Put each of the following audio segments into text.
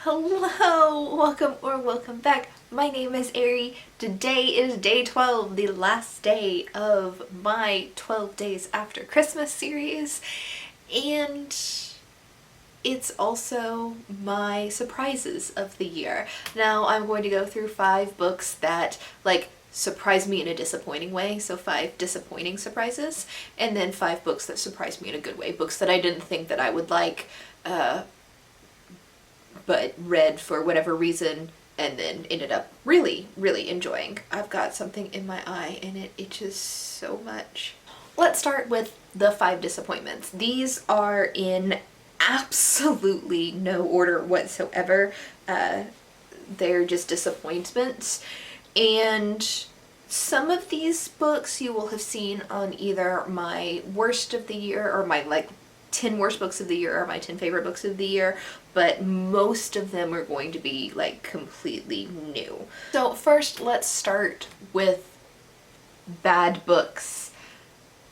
Hello, welcome back. My name is Ari. Today is day 12, the last day of my 12 Days After Christmas series, and it's also my surprises of the year. Now I'm going to go through 5 books that surprised me in a disappointing way, so 5 disappointing surprises, and then 5 books that surprised me in a good way, books that I didn't think that I would like, but read for whatever reason and then ended up really enjoying. I've got something in my eye and it itches so much. Let's start with the 5 disappointments. These are in absolutely no order whatsoever. They're just disappointments, and some of these books you will have seen on either my worst of the year or my 10 worst books of the year or my 10 favorite books of the year, but most of them are going to be completely new. So first, let's start with bad books.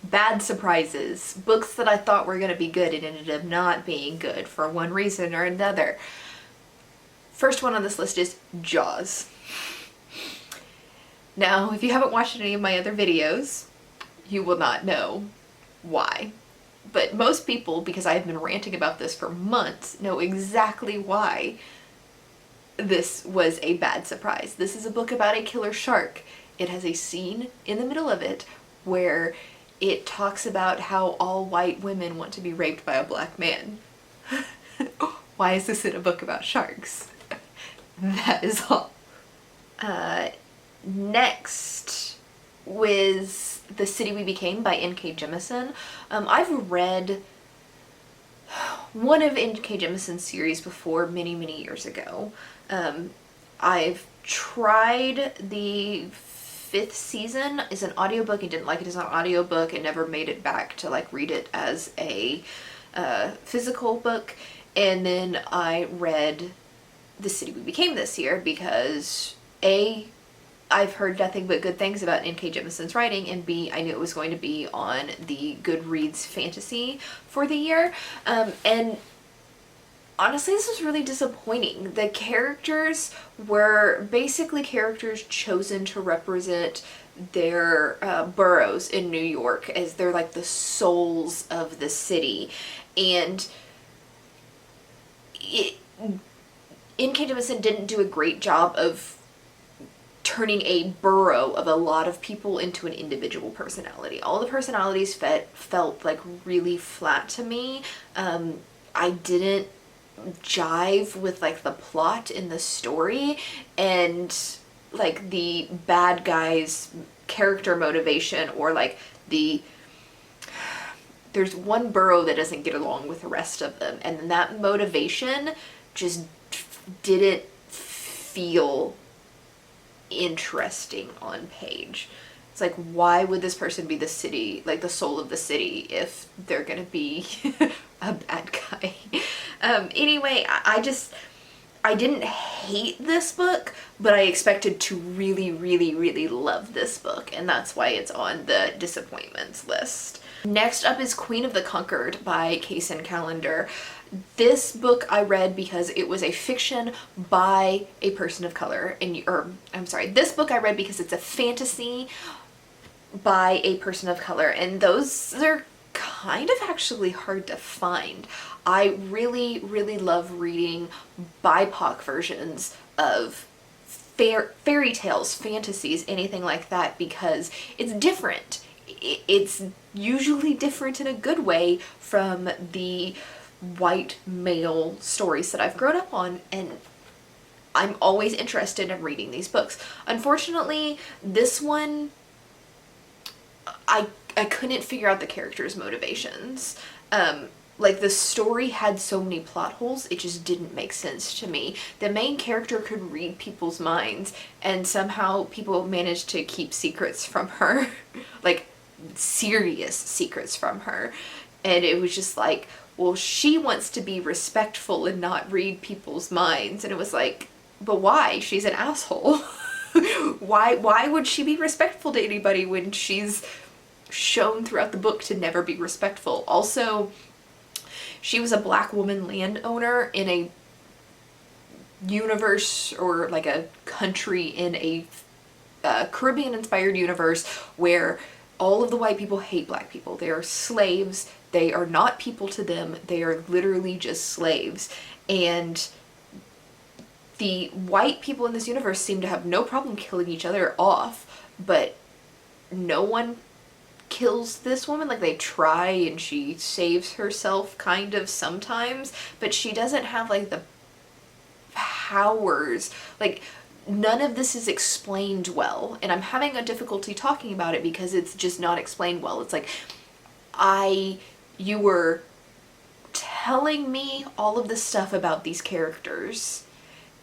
Bad surprises. Books that I thought were going to be good and ended up not being good for one reason or another. First one on this list is Jaws. Now, if you haven't watched any of my other videos, you will not know why. But most people, because I've been ranting about this for months, know exactly why this was a bad surprise. This is a book about a killer shark. It has a scene in the middle of it where it talks about how all white women want to be raped by a black man. Why is this in a book about sharks? That is all. Next was The City We Became by N.K. Jemisin. I've read one of N.K. Jemison's series before many years ago. I've tried the 5th season as an audiobook and didn't like it as an audiobook and never made it back to read it as a physical book. And then I read The City We Became this year because I've heard nothing but good things about N.K. Jemison's writing, and B, I knew it was going to be on the Goodreads fantasy for the year. And honestly, this was really disappointing. The characters were basically characters chosen to represent their boroughs in New York, as they're the souls of the city. And N.K. Jemisin didn't do a great job of turning a borough of a lot of people into an individual personality. All the personalities felt really flat to me. I didn't jive with the plot in the story, and the bad guy's character motivation, or there's one borough that doesn't get along with the rest of them, and that motivation just didn't feel interesting on page. It's why would this person be the city, the soul of the city, if they're gonna be a bad guy? Anyway, I didn't hate this book, but I expected to really love this book, and that's why it's on the disappointments list. Next up is Queen of the Conquered by Kaysen Callender. This book I read because it was a fiction by a person of color, this book I read because it's a fantasy by a person of color, and those are kind of actually hard to find. I really love reading BIPOC versions of fairy tales, fantasies, anything like that, because it's different. It's usually different in a good way from the white male stories that I've grown up on, and I'm always interested in reading these books. Unfortunately, this one, I couldn't figure out the characters' motivations. The story had so many plot holes, it just didn't make sense to me. The main character could read people's minds, and somehow people managed to keep secrets from her, serious secrets from her. And it was just well, she wants to be respectful and not read people's minds. And it was but why? She's an asshole. Why would she be respectful to anybody when she's shown throughout the book to never be respectful? Also, she was a black woman landowner in a universe or like a country in a Caribbean inspired universe where all of the white people hate black people. They are slaves. They are not people to them. They are literally just slaves. And the white people in this universe seem to have no problem killing each other off, but no one kills this woman. Like, they try and she saves herself kind of sometimes, but she doesn't have like the powers. Like, none of this is explained well, and I'm having a difficulty talking about it because it's just not explained well. It's like, you were telling me all of this stuff about these characters,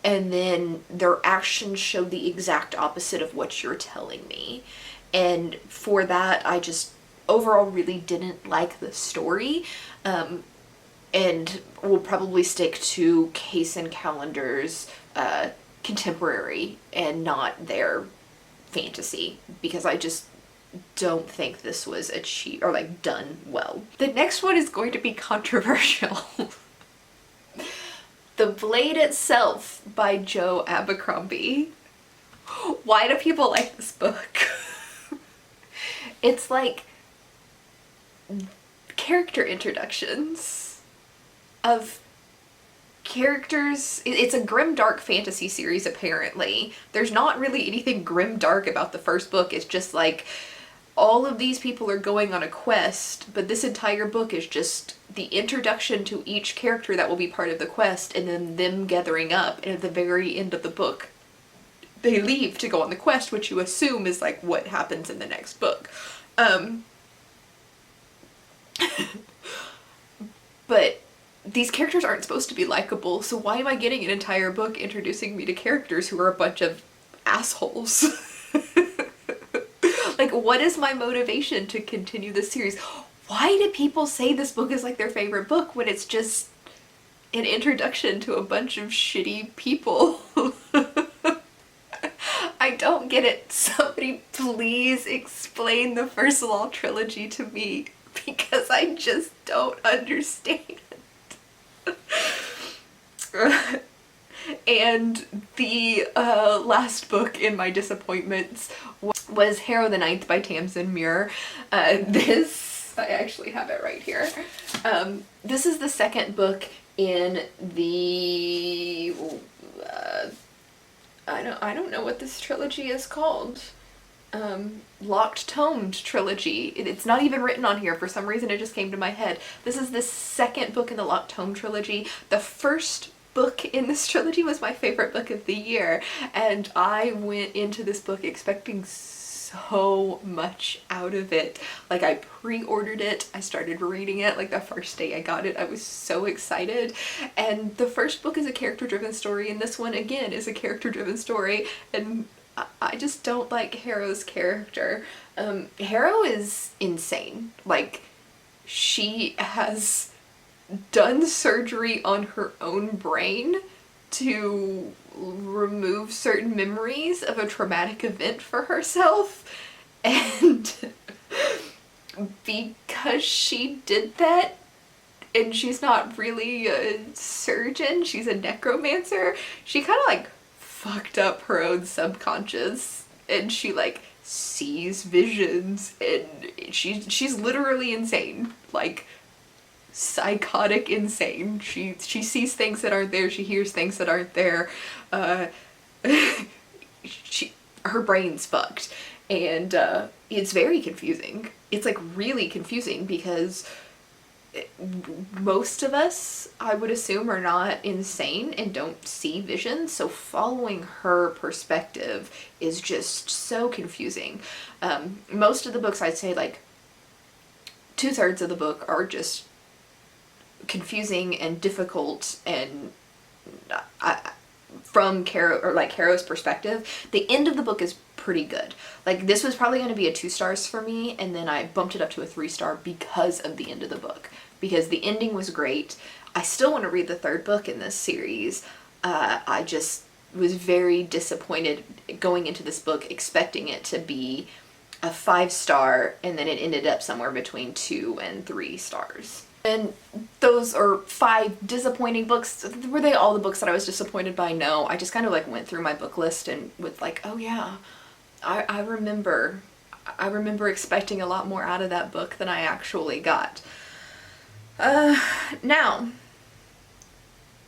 and then their actions showed the exact opposite of what you're telling me. And for that, I just overall really didn't like the story, and will probably stick to Case and Calendar's contemporary and not their fantasy, because I just don't think this was achieved or like done well. The next one is going to be controversial. The Blade Itself by Joe Abercrombie. Why do people like this book? It's like character introductions of characters. It's a grim dark fantasy series apparently. There's not really anything grim dark about the first book. It's just like all of these people are going on a quest, but this entire book is just the introduction to each character that will be part of the quest, and then them gathering up, and at the very end of the book they leave to go on the quest, which you assume is like what happens in the next book. But these characters aren't supposed to be likable, so why am I getting an entire book introducing me to characters who are a bunch of assholes? Like, what is my motivation to continue this series? Why do people say this book is like their favorite book when it's just an introduction to a bunch of shitty people? I don't get it. Somebody please explain the First Law trilogy to me, because I just don't understand. And the last book in my disappointments was Harrow the Ninth by Tamsin Muir. This, I actually have it right here. This is the second book in the I don't know what this trilogy is called. Locked Tomed trilogy. It's not even written on here. For some reason it just came to my head. This is the second book in the Locked Tomed trilogy. The first book in this trilogy was my favorite book of the year, and I went into this book expecting so much out of it. Like, I pre-ordered it, I started reading it like the first day I got it. I was so excited. And the first book is a character-driven story, and this one again is a character-driven story, and I just don't like Harrow's character. Harrow is insane. Like, she has done surgery on her own brain to remove certain memories of a traumatic event for herself, and because she did that, and she's not really a surgeon, she's a necromancer, she kind of like fucked up her own subconscious, and she like sees visions, and she's literally insane. Like, psychotic insane. She sees things that aren't there, she hears things that aren't there. Her brain's fucked, and it's very confusing. It's like really confusing because most of us, I would assume, are not insane and don't see visions, so following her perspective is just so confusing. Most of the books, I'd say like 2/3 of the book are just confusing and difficult, and from Harrow's perspective, the end of the book is pretty good. Like, this was probably going to be a 2 stars for me, and then I bumped it up to a 3 star because of the end of the book, because the ending was great. I still want to read the 3rd book in this series. I just was very disappointed going into this book expecting it to be a 5 star, and then it ended up somewhere between 2 and 3 stars. And those are 5 disappointing books. Were they all the books that I was disappointed by? No. I just kind of like went through my book list and with like, oh yeah, I remember expecting a lot more out of that book than I actually got. Now,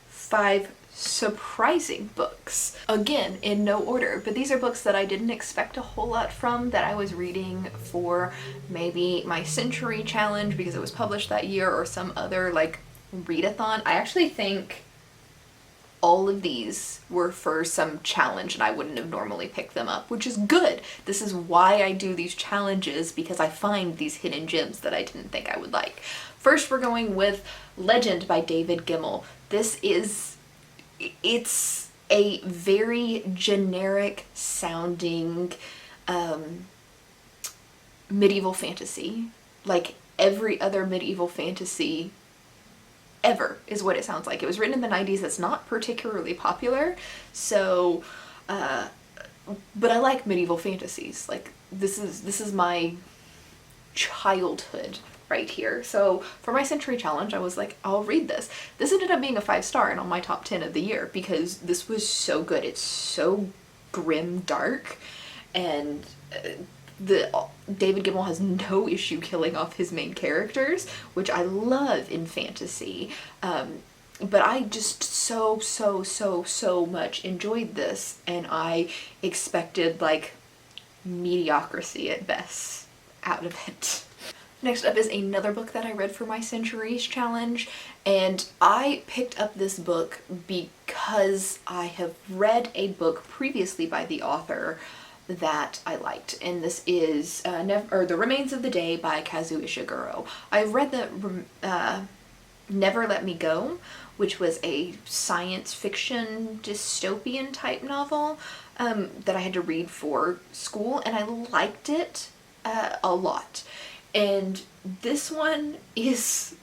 5 surprising books. Again, in no order, but these are books that I didn't expect a whole lot from, that I was reading for maybe my Century Challenge because it was published that year, or some other like readathon. I actually think all of these were for some challenge and I wouldn't have normally picked them up, which is good. This is why I do these challenges, because I find these hidden gems that I didn't think I would like. First, we're going with Legend by David Gemmell. It's a very generic sounding medieval fantasy. Like every other medieval fantasy ever is what it sounds like. It was written in the 90s. It's not particularly popular, so but I like medieval fantasies. Like this is my childhood right here. So for my Century Challenge, I was like, I'll read this. This ended up being a 5-star and on my top 10 of the year because this was so good. It's so grim dark, and David Gemmell has no issue killing off his main characters, which I love in fantasy. But I just so much enjoyed this, and I expected like mediocrity at best out of it. Next up is another book that I read for my Centuries Challenge, and I picked up this book because I have read a book previously by the author that I liked, and this is The Remains of the Day by Kazuo Ishiguro. I've read the Never Let Me Go, which was a science fiction dystopian type novel that I had to read for school, and I liked it a lot. And this one it's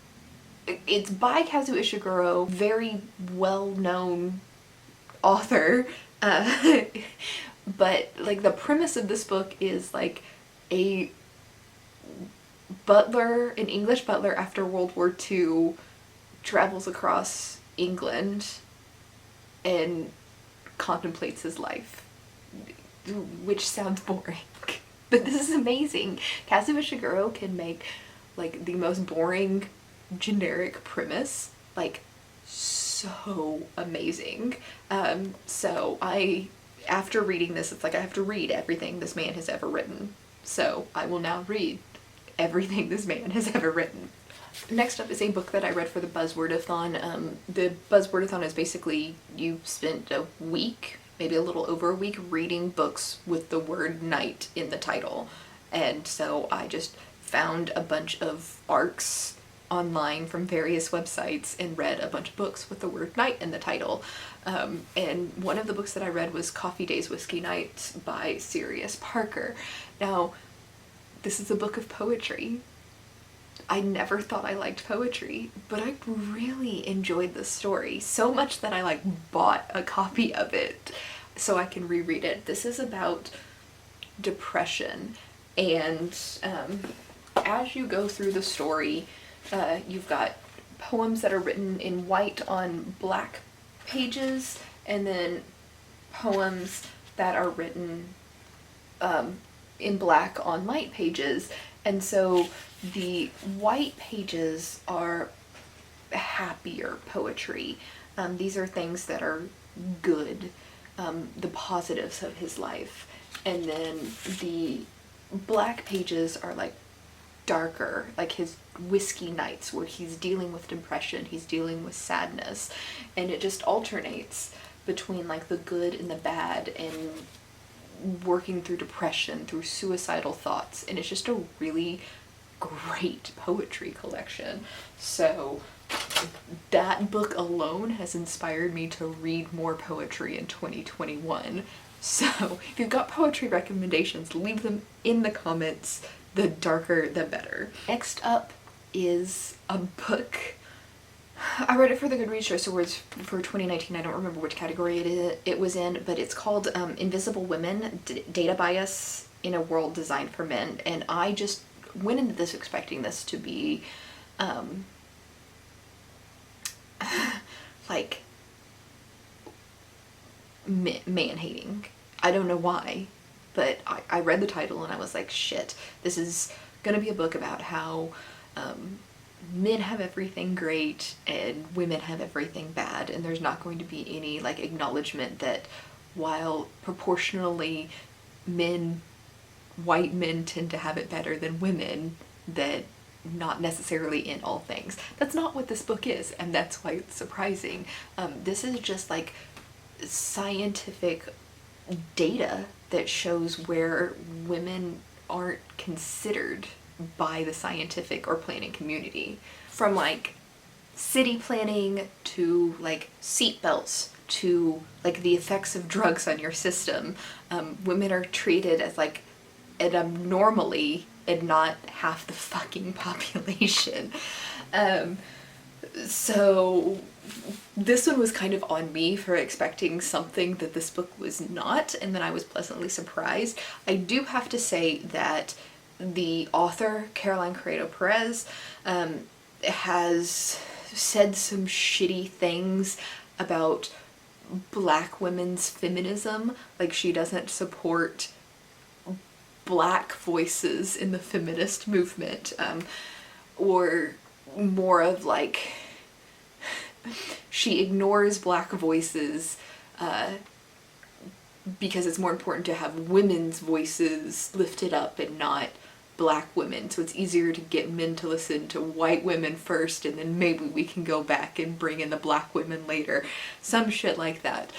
by Kazuo Ishiguro, very well-known author, but like the premise of this book is like a butler, an English butler after World War II, travels across England and contemplates his life, which sounds boring. But this is amazing. Kazuo Ishiguro can make like the most boring generic premise like so amazing. So after reading this, it's like I have to read everything this man has ever written. So I will now read everything this man has ever written. Next up is a book that I read for the BuzzwordaThon. The BuzzwordaThon is basically you spent a week, maybe a little over a week, reading books with the word night in the title. And so I just found a bunch of arcs online from various websites and read a bunch of books with the word night in the title. And one of the books that I read was Coffee Days Whiskey Nights by Sirius Parker. Now, this is a book of poetry. I never thought I liked poetry, but I really enjoyed the story so much that I like bought a copy of it so I can reread it. This is about depression, and as you go through the story, you've got poems that are written in white on black pages, and then poems that are written in black on light pages. And so the white pages are happier poetry. These are things that are good, the positives of his life. And then the black pages are like darker, like his whiskey nights where he's dealing with depression, he's dealing with sadness, and it just alternates between like the good and the bad, and working through depression, through suicidal thoughts, and it's just a really great poetry collection. So that book alone has inspired me to read more poetry in 2021. So if you've got poetry recommendations, leave them in the comments. The darker, the better. Next up is a book. I read it for the Goodreads Choice Awards for 2019. I don't remember which category it was in, but it's called Invisible Women, Data Bias in a World Designed for Men. And I just went into this expecting this to be like man-hating. I don't know why, but I read the title and I was like, shit, this is gonna be a book about how men have everything great and women have everything bad, and there's not going to be any like acknowledgement that while proportionally white men tend to have it better than women, that not necessarily in all things. That's not what this book is, and that's why it's surprising. This is just like scientific data that shows where women aren't considered by the scientific or planning community. From like city planning to like seat belts to like the effects of drugs on your system, women are treated as like an abnormally and not half the fucking population. So this one was kind of on me for expecting something that this book was not, and then I was pleasantly surprised. I do have to say that the author, Caroline Corrado Perez, has said some shitty things about Black women's feminism. Like, she doesn't support Black voices in the feminist movement, or more of like, she ignores Black voices because it's more important to have women's voices lifted up and not Black women. So it's easier to get men to listen to white women first, and then maybe we can go back and bring in the Black women later. Some shit like that.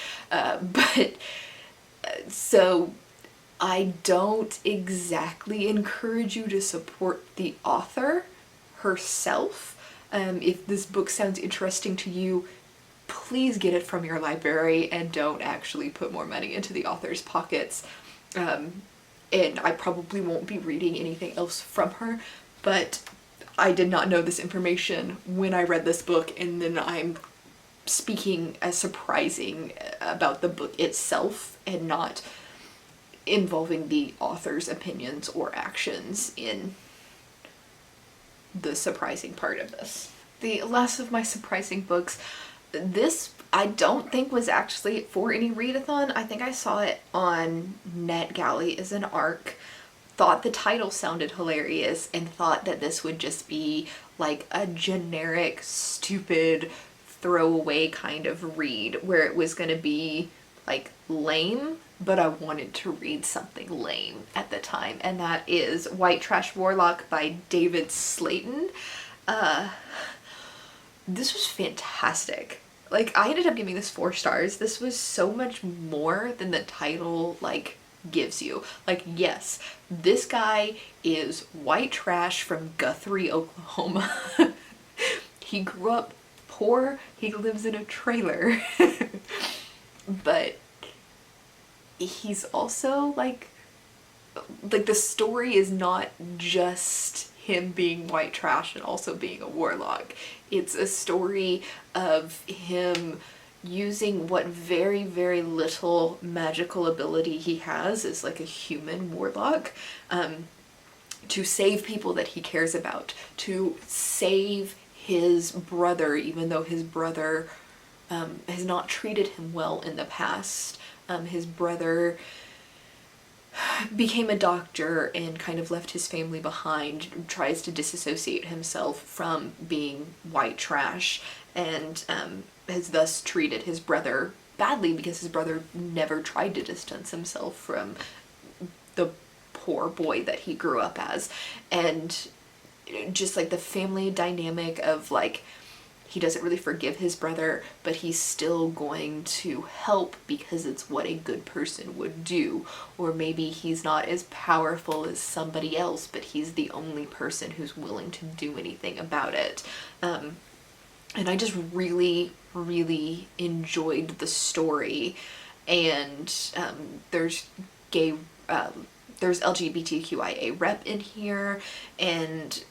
So I don't exactly encourage you to support the author herself. If this book sounds interesting to you, please get it from your library and don't actually put more money into the author's pockets. And I probably won't be reading anything else from her, but I did not know this information when I read this book, and then I'm speaking as surprising about the book itself and not involving the author's opinions or actions in the surprising part of this. The last of my surprising books, this I don't think was actually for any readathon. I think I saw it on NetGalley as an ARC, thought the title sounded hilarious, and thought that this would just be like a generic, stupid, throwaway kind of read where it was gonna be like lame, but I wanted to read something lame at the time, and that is White Trash Warlock by David Slayton. This was fantastic. Like, I ended up giving this 4 stars. This was so much more than the title, like, gives you. Like, yes, this guy is white trash from Guthrie, Oklahoma. He grew up poor. He lives in a trailer. But he's also, like, the story is not just him being white trash and also being a warlock. It's a story of him using what very, very little magical ability he has as like a human warlock, to save people that he cares about, to save his brother, even though his brother has not treated him well in the past. His brother became a doctor and kind of left his family behind, tries to disassociate himself from being white trash, and has thus treated his brother badly because his brother never tried to distance himself from the poor boy that he grew up as. And just like the family dynamic of like, he doesn't really forgive his brother, but he's still going to help because it's what a good person would do. Or maybe he's not as powerful as somebody else, but he's the only person who's willing to do anything about it. And I just really, really enjoyed the story. And there's LGBTQIA rep in here, and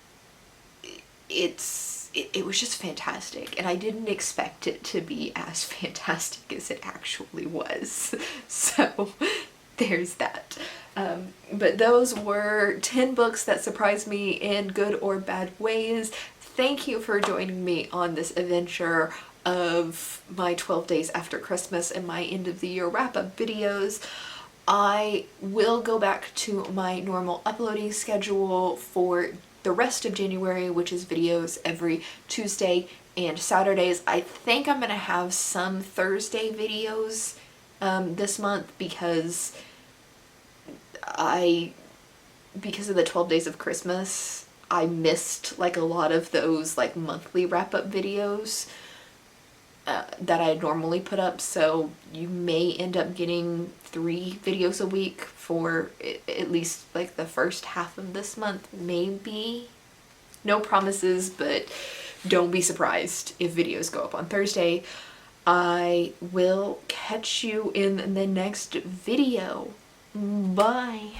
it was just fantastic, and I didn't expect it to be as fantastic as it actually was. So there's that. But those were 10 books that surprised me in good or bad ways. Thank you for joining me on this adventure of my 12 days after Christmas and my end of the year wrap-up videos. I will go back to my normal uploading schedule for the rest of January, which is videos every Tuesday and Saturdays. I think I'm gonna have some Thursday videos this month because of the 12 days of Christmas, I missed like a lot of those like monthly wrap-up videos that I normally put up, so you may end up getting 3 videos a week for at least like the first half of this month, maybe. No promises, but don't be surprised if videos go up on Thursday. I will catch you in the next video. Bye.